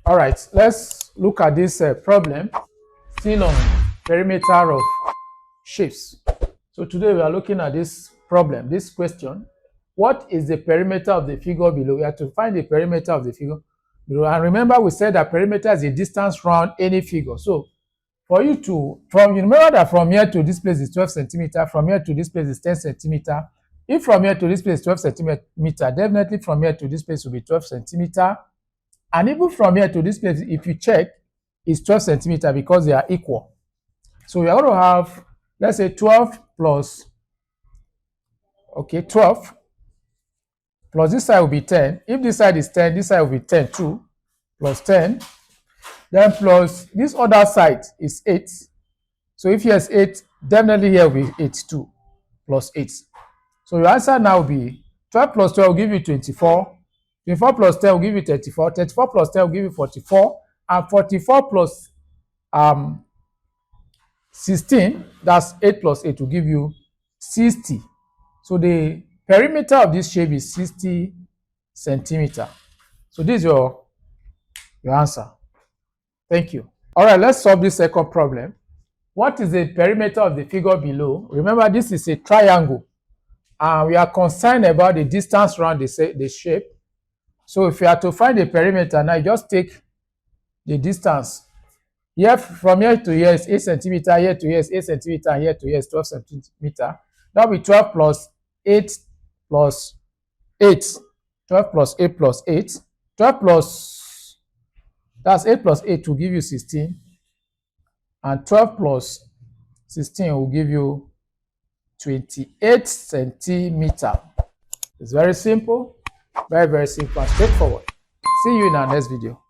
All right, let's look at this problem still on perimeter of shapes. So today we are looking at this problem, this question. What is the perimeter of the figure below? We have to find the perimeter of the figure below. And remember, we said that perimeter is the distance around any figure. So for you to, you remember that from here to this place is 12 centimeter, from here to this place is 10 centimeter. If from here to this place is 12 centimeter, definitely from here to this place will be 12 centimeter. And even from here to this place, if you check, it's 12 centimeter because they are equal. So we are going to have, let's say 12 plus, okay, 12 plus this side will be 10. If this side is 10, this side will be 10 too, plus 10. Then plus this other side is 8. So if here's 8, definitely here will be 8 too, plus 8. So your answer now will be 12 plus 12 will give you 24. 24 plus 10 will give you 34. 34 plus 10 will give you 44. And 44 plus 16, that's 8 plus 8 will give you 60. So the perimeter of this shape is 60 centimeter. So this is your answer. Thank you. All right, let's solve this second problem. What is the perimeter of the figure below? Remember, this is a triangle. And we are concerned about the distance around the shape. So if you are to find the perimeter, now you just take the distance. Here, from here to here is 8 centimeter, here to here is 8 centimeter, here to here is 12 centimeter. That will be 12 plus 8 plus 8. 12 plus 8 plus 8. 12 plus, that's 8 plus 8 will give you 16. And 12 plus 16 will give you 28 centimeter. It's very simple, very, very simple and straightforward. See you in our next video.